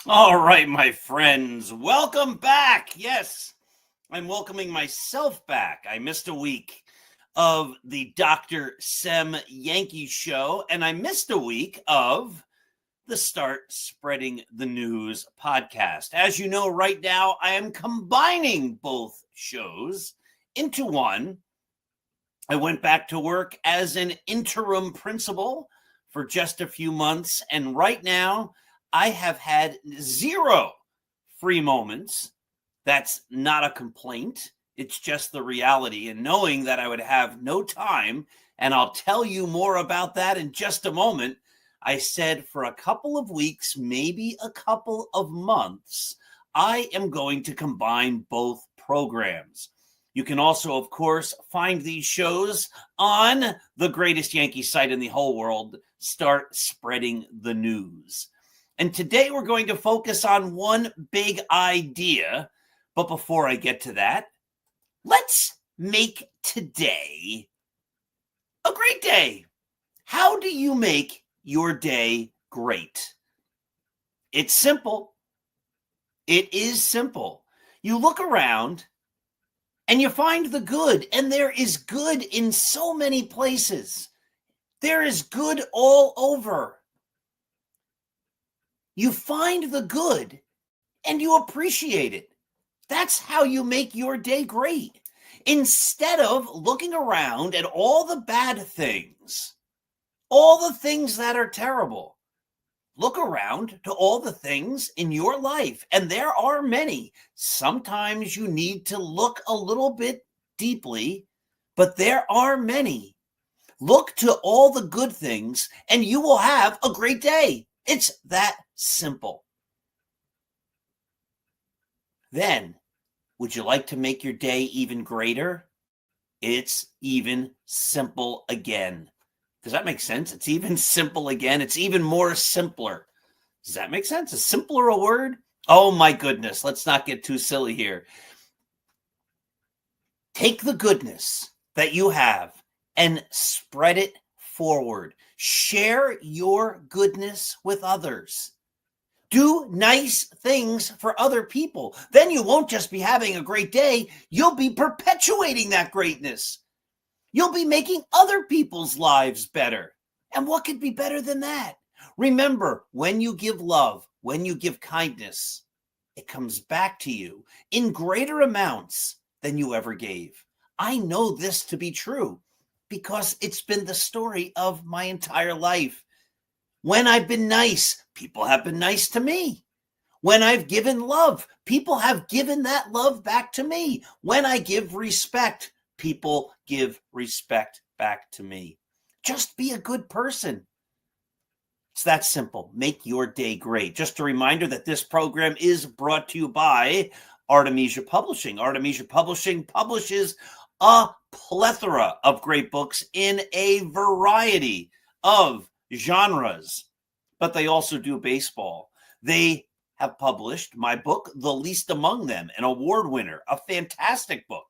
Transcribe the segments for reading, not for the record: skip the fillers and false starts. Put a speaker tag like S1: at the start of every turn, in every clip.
S1: All right, my friends, welcome back. Yes, I'm welcoming myself back. I missed a week of the Dr. Sem Yankee show, and I missed a week of the Start Spreading the News podcast. As you know, right now, I am combining both shows into one. I went back to work as an interim principal for just a few months, and right now, I have had zero free moments. That's not a complaint. It's just the reality. And knowing that I would have no time, and I'll tell you more about that in just a moment, I said for a couple of weeks, maybe a couple of months, I am going to combine both programs. You can also, of course, find these shows on the greatest Yankee site in the whole world, Start Spreading the News. And today we're going to focus on one big idea. But before I get to that, let's make today a great day. How do you make your day great? It's simple. It is simple. You look around and you find the good, and there is good in so many places. There is good all over. You find the good and you appreciate it. That's how you make your day great. Instead of looking around at all the bad things, all the things that are terrible, look around to all the things in your life. And there are many. Sometimes you need to look a little bit deeply, but there are many. Look to all the good things and you will have a great day. It's that simple. Then, would you like to make your day even greater? It's even simple again. Does that make sense? It's even simple again. It's even more simpler. Does that make sense? Is simpler a word? Oh my goodness. Let's not get too silly here. Take the goodness that you have and spread it forward. Share your goodness with others. Do nice things for other people. Then you won't just be having a great day. You'll be perpetuating that greatness. You'll be making other people's lives better. And what could be better than that? Remember, when you give love, when you give kindness, it comes back to you in greater amounts than you ever gave. I know this to be true because it's been the story of my entire life. When I've been nice, people have been nice to me. When I've given love, people have given that love back to me. When I give respect, people give respect back to me. Just be a good person. It's that simple. Make your day great. Just a reminder that this program is brought to you by Artemisia Publishing. Artemisia Publishing publishes a plethora of great books in a variety of genres, but they also do baseball. They have published my book, The Least Among Them, an award winner, a fantastic book.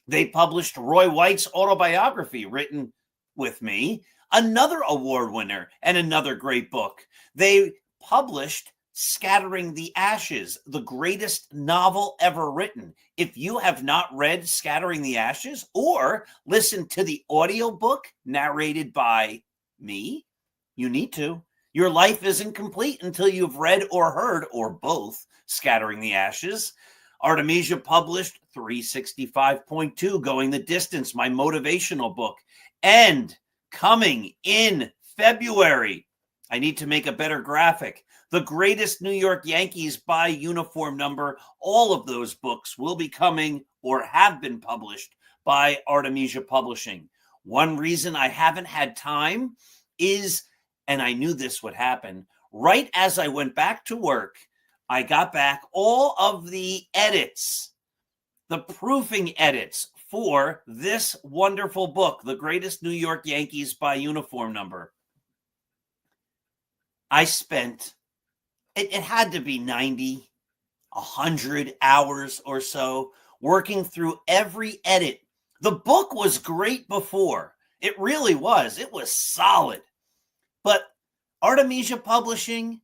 S1: They published Roy White's autobiography, written with me, another award winner and another great book. They published Scattering the Ashes, the greatest novel ever written. If you have not read Scattering the Ashes or listened to the audiobook narrated by me, you need to. Your life isn't complete until you've read or heard, or both, Scattering the Ashes. Artemisia published 365.2, Going the Distance, my motivational book. And coming in February, I need to make a better graphic, The Greatest New York Yankees by Uniform Number. All of those books will be coming or have been published by Artemisia Publishing. One reason I haven't had time is, and I knew this would happen, right as I went back to work, I got back all of the edits, the proofing edits for this wonderful book, The Greatest New York Yankees by Uniform Number. I spent, it had to be 90, 100 hours or so working through every edit. The book was great before. It really was. It was solid. But Artemisia Publishing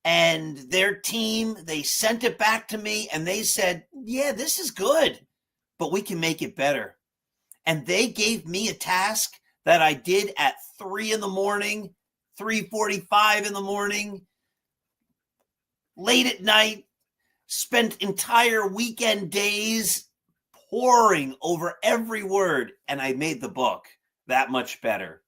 S1: and their team, they sent it back to me and they said, yeah, this is good, but we can make it better. And they gave me a task that I did at 3 in the morning, 3:45 in the morning, late at night, spent entire weekend days poring over every word, and I made the book that much better.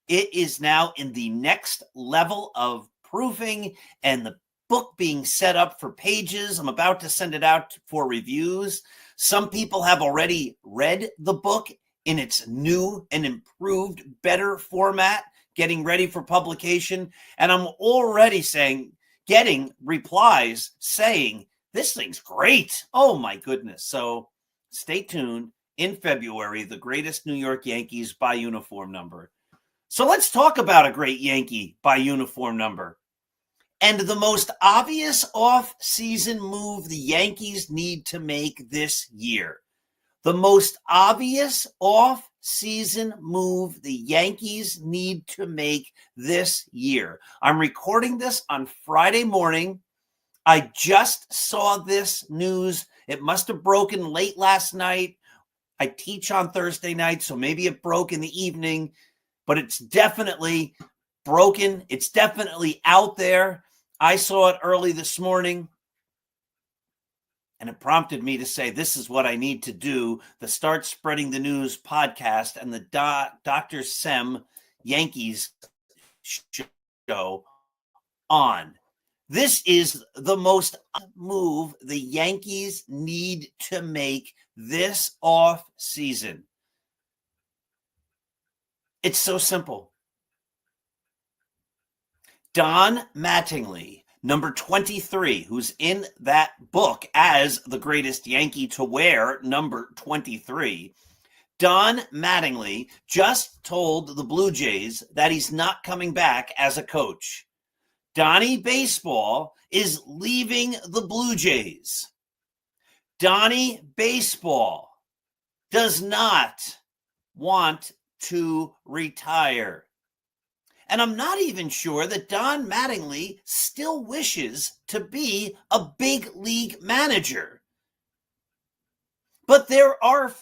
S1: It is now in the next level of proofing and the book being set up for pages. I'm about to send it out for reviews. Some people have already read the book in its new and improved, better format, getting ready for publication. And I'm already getting replies saying, this thing's great. Oh my goodness. So stay tuned. In February, the greatest New York Yankees by uniform number. So let's talk about a great Yankee by uniform number. And the most obvious off-season move the Yankees need to make this year. The most obvious off-season move the Yankees need to make this year. I'm recording this on Friday morning. I just saw this news. It must have broken late last night. I teach on Thursday night, so maybe it broke in the evening, but it's definitely broken. It's definitely out there. I saw it early this morning, and it prompted me to say, this is what I need to do, the Start Spreading the News podcast and the Dr. Sem Yankees show on. This is the most move the Yankees need to make this off season. It's so simple. Don Mattingly, number 23, who's in that book as the greatest Yankee to wear number 23. Don Mattingly just told the Blue Jays that he's not coming back as a coach. Donnie Baseball is leaving the Blue Jays. Donnie Baseball does not want to retire. And I'm not even sure that Don Mattingly still wishes to be a big league manager. But there are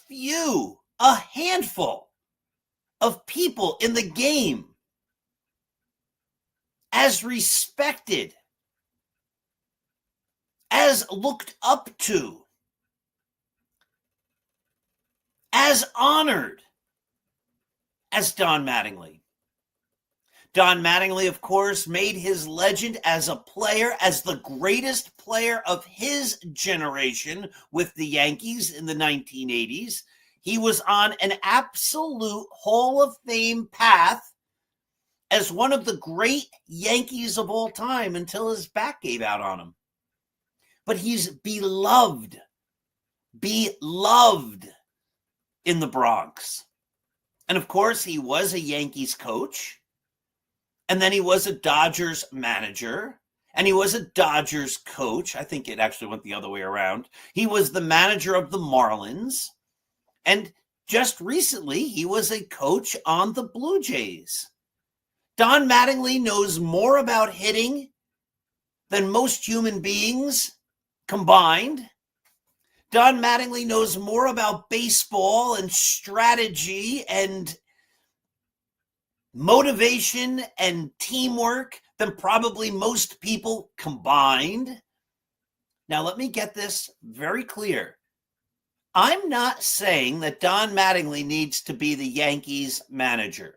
S1: a handful of people in the game as respected, as looked up to, as honored as Don Mattingly. Don Mattingly, of course, made his legend as a player, as the greatest player of his generation with the Yankees in the 1980s. He was on an absolute Hall of Fame path as one of the great Yankees of all time until his back gave out on him. But he's beloved in the Bronx. And of course, he was a Yankees coach. And then he was a Dodgers manager. And he was a Dodgers coach. I think it actually went the other way around. He was the manager of the Marlins. And just recently, he was a coach on the Blue Jays. Don Mattingly knows more about hitting than most human beings combined. Don Mattingly knows more about baseball and strategy and motivation and teamwork than probably most people combined. Now, let me get this very clear. I'm not saying that Don Mattingly needs to be the Yankees manager.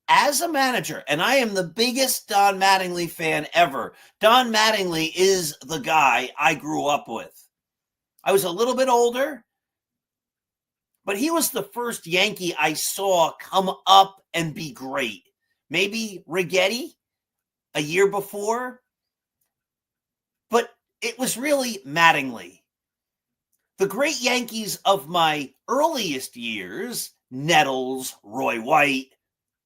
S1: As a manager, and I am the biggest Don Mattingly fan ever, Don Mattingly is the guy I grew up with. I was a little bit older, but he was the first Yankee I saw come up and be great. Maybe Righetti a year before, but it was really Mattingly. The great Yankees of my earliest years, Nettles, Roy White,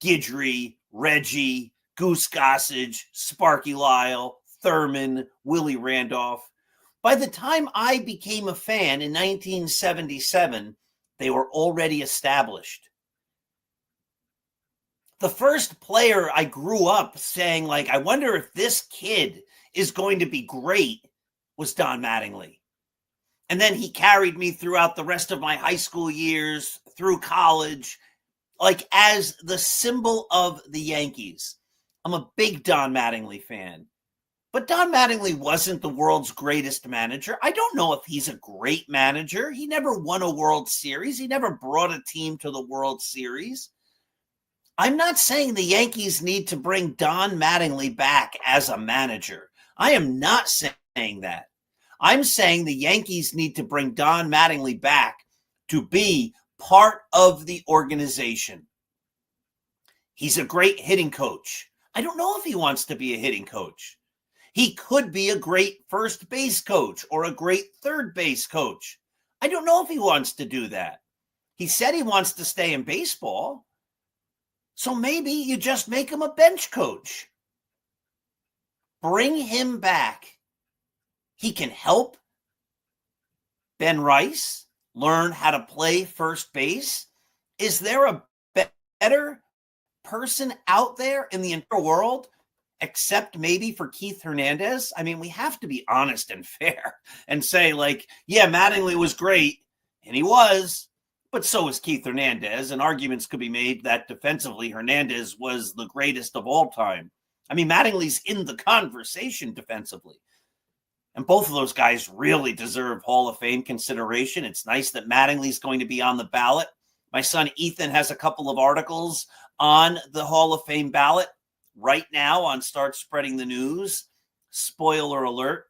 S1: Guidry, Reggie, Goose Gossage, Sparky Lyle, Thurman, Willie Randolph. By the time I became a fan in 1977, they were already established. The first player I grew up saying, like, I wonder if this kid is going to be great was Don Mattingly. And then he carried me throughout the rest of my high school years, through college, like as the symbol of the Yankees. I'm a big Don Mattingly fan. But Don Mattingly wasn't the world's greatest manager. I don't know if he's a great manager. He never won a World Series. He never brought a team to the World Series. I'm not saying the Yankees need to bring Don Mattingly back as a manager. I am not saying that. I'm saying the Yankees need to bring Don Mattingly back to be part of the organization. He's a great hitting coach. I don't know if he wants to be a hitting coach. He could be a great first base coach or a great third base coach. I don't know if he wants to do that. He said he wants to stay in baseball. So maybe you just make him a bench coach. Bring him back. He can help Ben Rice learn how to play first base. Is there a better person out there in the entire world except maybe for Keith Hernandez? I mean, we have to be honest and fair and say, like, yeah, Mattingly was great, and he was. But so was Keith Hernandez, and arguments could be made that defensively Hernandez was the greatest of all time. I mean, Mattingly's in the conversation defensively. And both of those guys really deserve Hall of Fame consideration. It's nice that Mattingly's going to be on the ballot. My son Ethan has a couple of articles on the Hall of Fame ballot right now on Start Spreading the News. Spoiler alert.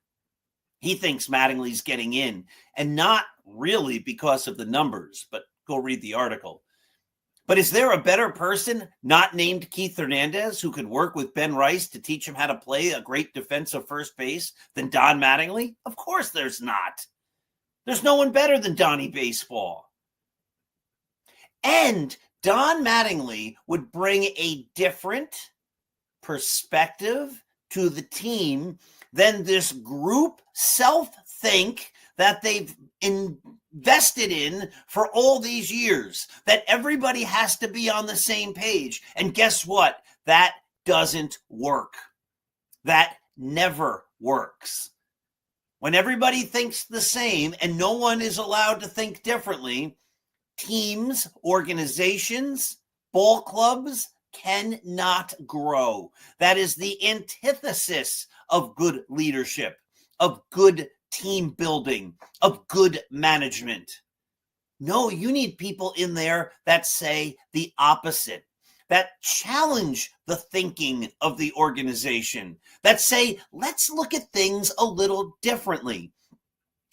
S1: He thinks Mattingly's getting in, and not really because of the numbers, but go read the article. But is there a better person not named Keith Hernandez who could work with Ben Rice to teach him how to play a great defensive first base than Don Mattingly? Of course there's not. There's no one better than Donnie Baseball. And Don Mattingly would bring a different perspective to the team than this group self-think that they've invested in for all these years, that everybody has to be on the same page. And guess what? That doesn't work. That never works. When everybody thinks the same and no one is allowed to think differently, teams, organizations, ball clubs cannot grow. That is the antithesis of good leadership, of good team building, of good management. No, you need people in there that say the opposite, that challenge the thinking of the organization, that say, let's look at things a little differently.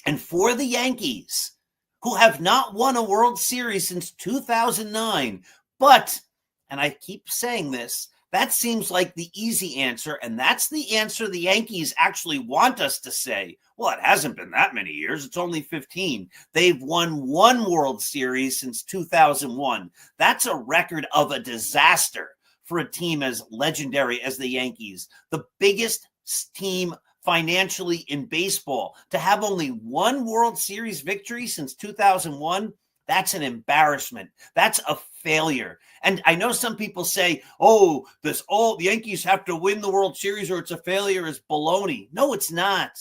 S1: And for the Yankees, who have not won a World Series since 2009, but, and I keep saying this, that seems like the easy answer, and that's the answer the Yankees actually want us to say. Well, it hasn't been that many years. It's only 15. They've won one World Series since 2001. That's a record of a disaster for a team as legendary as the Yankees, the biggest team financially in baseball. To have only one World Series victory since 2001, that's an embarrassment. That's a failure. And I know some people say, oh, the Yankees have to win the World Series or it's a failure is baloney. No, it's not.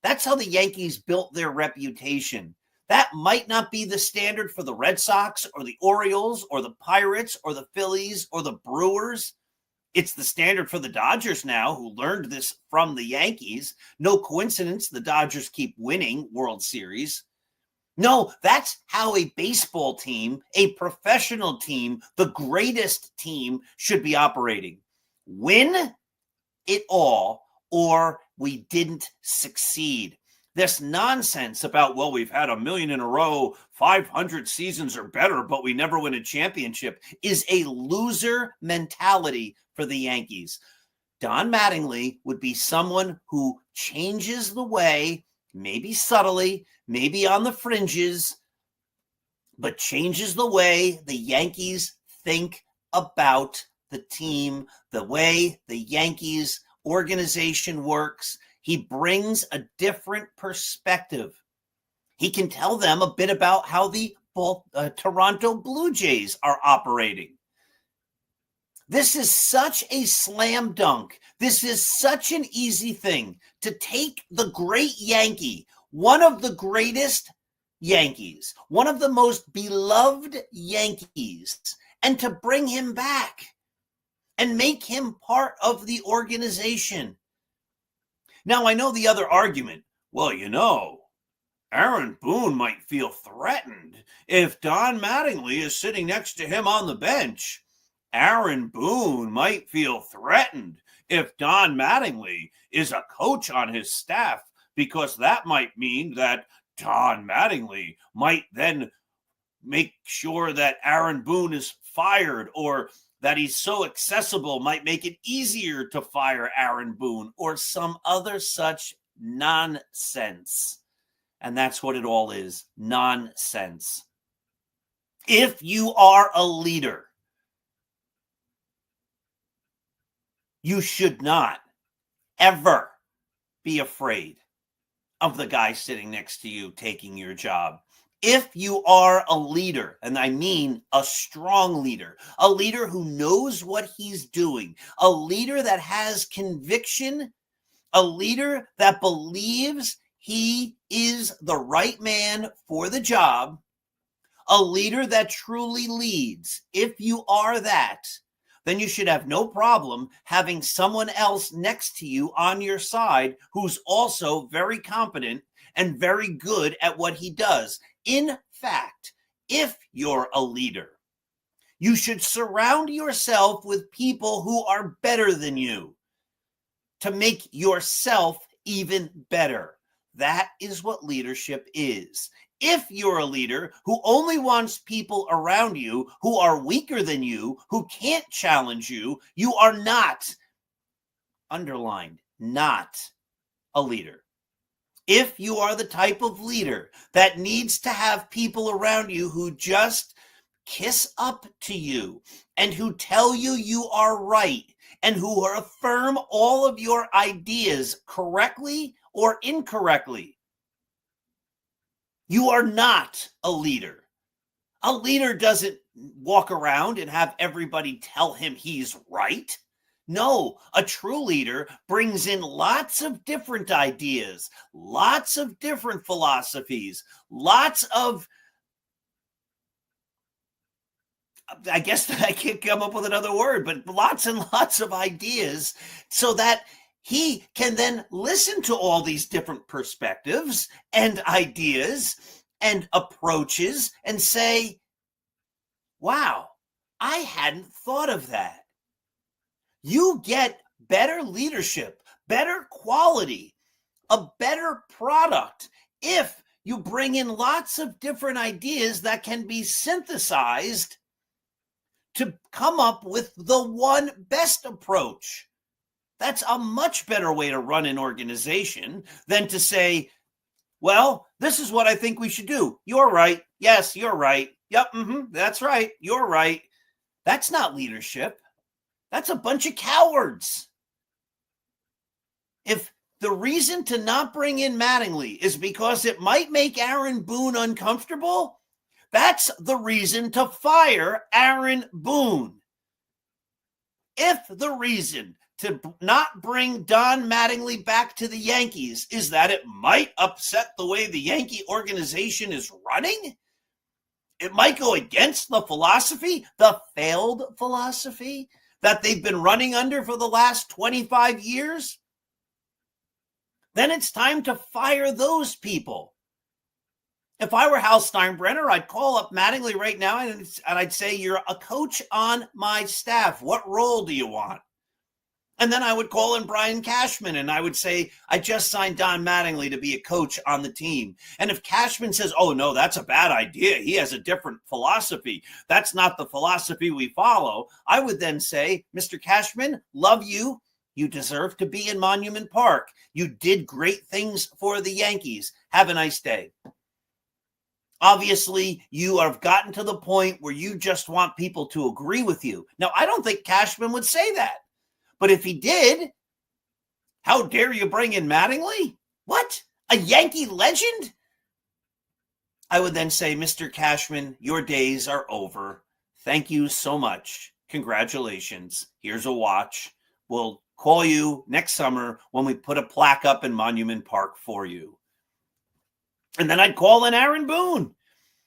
S1: That's how the Yankees built their reputation. That might not be the standard for the Red Sox or the Orioles or the Pirates or the Phillies or the Brewers. It's the standard for the Dodgers now, who learned this from the Yankees. No coincidence the Dodgers keep winning World Series. No, that's how a baseball team, a professional team, the greatest team should be operating. Win it all, or we didn't succeed. This nonsense about, well, we've had 1 million in a row, 500 seasons or better, but we never win a championship, is a loser mentality for the Yankees. Don Mattingly would be someone who changes the way, maybe subtly, maybe on the fringes, but changes the way the Yankees think about the team, the way the Yankees organization works. He brings a different perspective. He can tell them a bit about how the Toronto Blue Jays are operating. This is such a slam dunk. This is such an easy thing to take the great Yankee, one of the greatest Yankees, one of the most beloved Yankees, and to bring him back and make him part of the organization. Now, I know the other argument. Well, Aaron Boone might feel threatened if Don Mattingly is sitting next to him on the bench. Aaron Boone might feel threatened if Don Mattingly is a coach on his staff, because that might mean that Don Mattingly might then make sure that Aaron Boone is fired, or that he's so accessible might make it easier to fire Aaron Boone, or some other such nonsense. And that's what it all is, nonsense. If you are a leader, you should not ever be afraid of the guy sitting next to you taking your job. If you are a leader, and I mean a strong leader, a leader who knows what he's doing, a leader that has conviction, a leader that believes he is the right man for the job, a leader that truly leads, if you are that, then you should have no problem having someone else next to you on your side who's also very competent and very good at what he does. In fact, if you're a leader, you should surround yourself with people who are better than you to make yourself even better. That is what leadership is. If you're a leader who only wants people around you who are weaker than you, who can't challenge you, you are not, underlined, not a leader. If you are the type of leader that needs to have people around you who just kiss up to you and who tell you you are right and who affirm all of your ideas correctly or incorrectly, you are not a leader. A leader doesn't walk around and have everybody tell him he's right. No, a true leader brings in lots of different ideas, lots of different philosophies, lots of, I guess I can't come up with another word, but lots and lots of ideas so that he can then listen to all these different perspectives and ideas and approaches and say, wow, I hadn't thought of that. You get better leadership, better quality, a better product if you bring in lots of different ideas that can be synthesized to come up with the one best approach. That's a much better way to run an organization than to say, well, this is what I think we should do. You're right. Yes, you're right. Yep, that's right. You're right. That's not leadership. That's a bunch of cowards. If the reason to not bring in Mattingly is because it might make Aaron Boone uncomfortable, that's the reason to fire Aaron Boone. If the reason to not bring Don Mattingly back to the Yankees is that it might upset the way the Yankee organization is running, it might go against the philosophy, the failed philosophy that they've been running under for the last 25 years, then it's time to fire those people. If I were Hal Steinbrenner, I'd call up Mattingly right now and I'd say, you're a coach on my staff. What role do you want? And then I would call in Brian Cashman and I would say, I just signed Don Mattingly to be a coach on the team. And if Cashman says, oh, no, that's a bad idea, he has a different philosophy, that's not the philosophy we follow, I would then say, Mr. Cashman, love you. You deserve to be in Monument Park. You did great things for the Yankees. Have a nice day. Obviously, you have gotten to the point where you just want people to agree with you. Now, I don't think Cashman would say that. But if he did, how dare you bring in Mattingly? What? A Yankee legend? I would then say, Mr. Cashman, your days are over. Thank you so much. Congratulations. Here's a watch. We'll call you next summer when we put a plaque up in Monument Park for you. And then I'd call in Aaron Boone.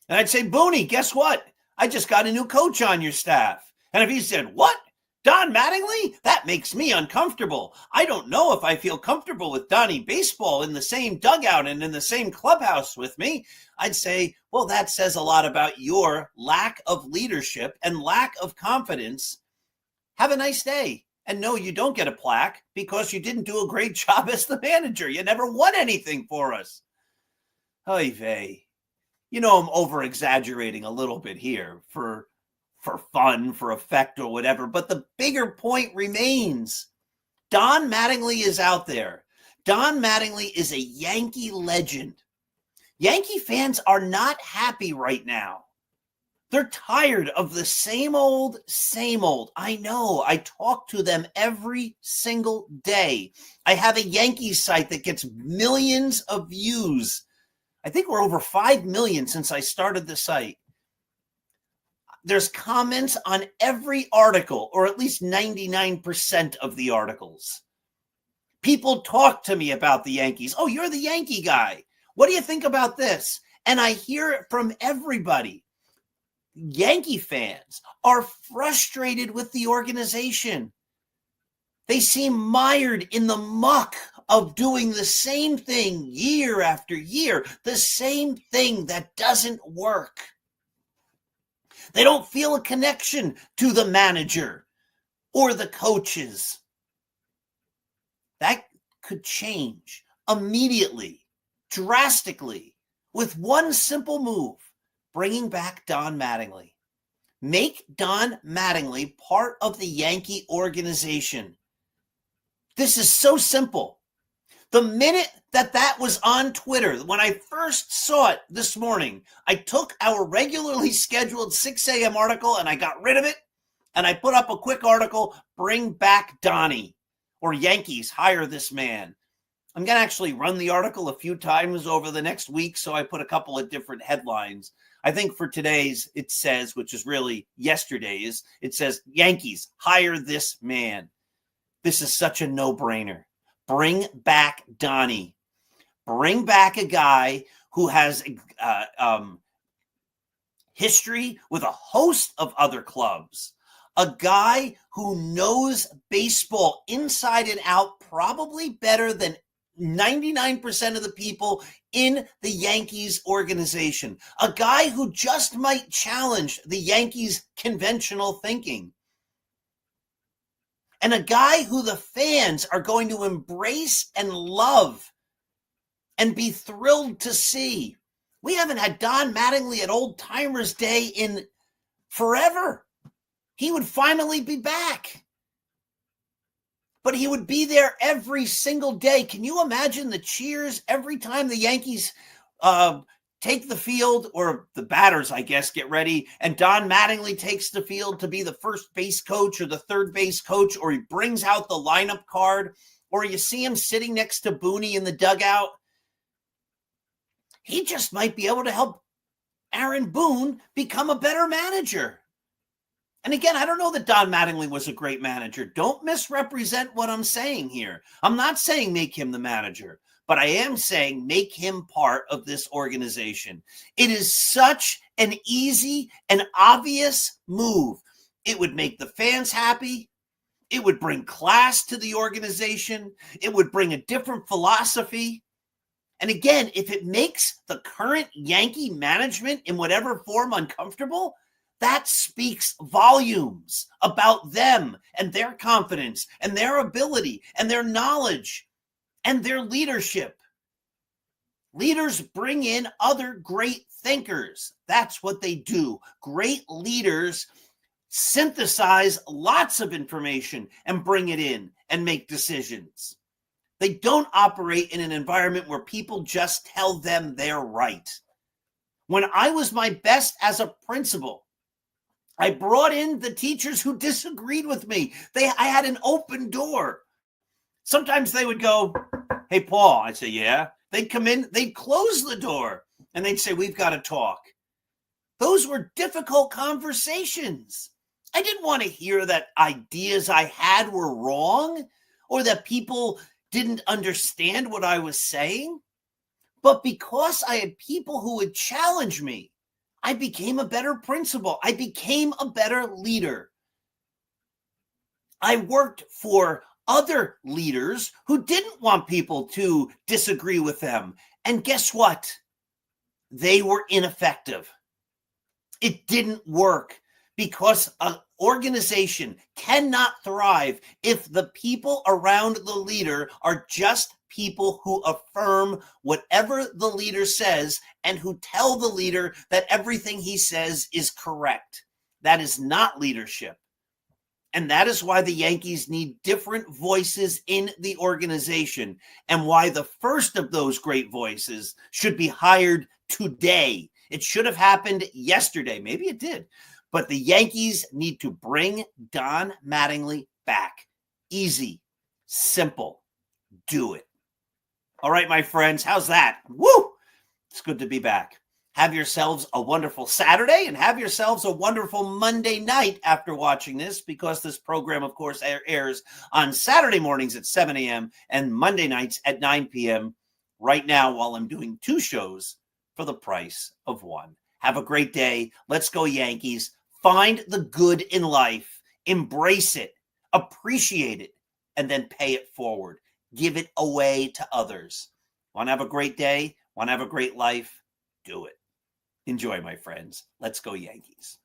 S1: And I'd say, Booney, guess what? I just got a new coach on your staff. And if he said, what? Don Mattingly? That makes me uncomfortable. I don't know if I feel comfortable with Donnie Baseball in the same dugout and in the same clubhouse with me. I'd say, well, that says a lot about your lack of leadership and lack of confidence. Have a nice day. And no, you don't get a plaque because you didn't do a great job as the manager. You never won anything for us. Oy vey. You know, I'm over-exaggerating a little bit here for fun, for effect or whatever. But the bigger point remains. Don Mattingly is out there. Don Mattingly is a Yankee legend. Yankee fans are not happy right now. They're tired of the same old, same old. I know. I talk to them every single day. I have a Yankees site that gets millions of views. I think we're over 5 million since I started the site. There's comments on every article, or at least 99% of the articles. People talk to me about the Yankees. Oh, you're the Yankee guy. What do you think about this? And I hear it from everybody. Yankee fans are frustrated with the organization. They seem mired in the muck of doing the same thing year after year, the same thing that doesn't work. They don't feel a connection to the manager or the coaches. That could change immediately, drastically, with one simple move, bringing back Don Mattingly. Make Don Mattingly part of the Yankee organization. This is so simple. The minute that was on Twitter, when I first saw it this morning, I took our regularly scheduled 6 a.m. article and I got rid of it. And I put up a quick article, bring back Donnie, or Yankees, hire this man. I'm going to actually run the article a few times over the next week, so I put a couple of different headlines. I think for today's, it says, which is really yesterday's, it says, Yankees, hire this man. This is such a no-brainer. Bring back Donnie. Bring back a guy who has history with a host of other clubs. A guy who knows baseball inside and out probably better than 99% of the people in the Yankees organization. A guy who just might challenge the Yankees' conventional thinking. And a guy who the fans are going to embrace and love and be thrilled to see. We haven't had Don Mattingly at Old Timers Day in forever. He would finally be back. But he would be there every single day. Can you imagine the cheers every time the Yankees take the field, or the batters, I guess, get ready, and Don Mattingly takes the field to be the first base coach or the third base coach, or he brings out the lineup card, or you see him sitting next to Booney in the dugout? He just might be able to help Aaron Boone become a better manager. And again, I don't know that Don Mattingly was a great manager. Don't misrepresent what I'm saying here. I'm not saying make him the manager. But I am saying make him part of this organization. It is such an easy and obvious move. It would make the fans happy. It would bring class to the organization. It would bring a different philosophy. And again, if it makes the current Yankee management in whatever form uncomfortable, that speaks volumes about them and their confidence and their ability and their knowledge and their leadership. Leaders bring in other great thinkers. That's what they do. Great leaders synthesize lots of information and bring it in and make decisions. They don't operate in an environment where people just tell them they're right. When I was my best as a principal, I brought in the teachers who disagreed with me. I had an open door. Sometimes they would go, hey, Paul. I'd say, yeah. They'd come in, they'd close the door, and they'd say, we've got to talk. Those were difficult conversations. I didn't want to hear that ideas I had were wrong or that people didn't understand what I was saying. But because I had people who would challenge me, I became a better principal. I became a better leader. I worked for other leaders who didn't want people to disagree with them. And guess what? They were ineffective. It didn't work because an organization cannot thrive if the people around the leader are just people who affirm whatever the leader says and who tell the leader that everything he says is correct. That is not leadership. And that is why the Yankees need different voices in the organization, and why the first of those great voices should be hired today. It should have happened yesterday. Maybe it did. But the Yankees need to bring Don Mattingly back. Easy, simple, do it. All right, my friends, how's that? Woo! It's good to be back. Have yourselves a wonderful Saturday and have yourselves a wonderful Monday night after watching this, because this program, of course, airs on Saturday mornings at 7 a.m. and Monday nights at 9 p.m. right now while I'm doing 2 shows for the price of 1. Have a great day. Let's go, Yankees. Find the good in life. Embrace it. Appreciate it. And then pay it forward. Give it away to others. Want to have a great day? Want to have a great life? Do it. Enjoy, my friends. Let's go, Yankees.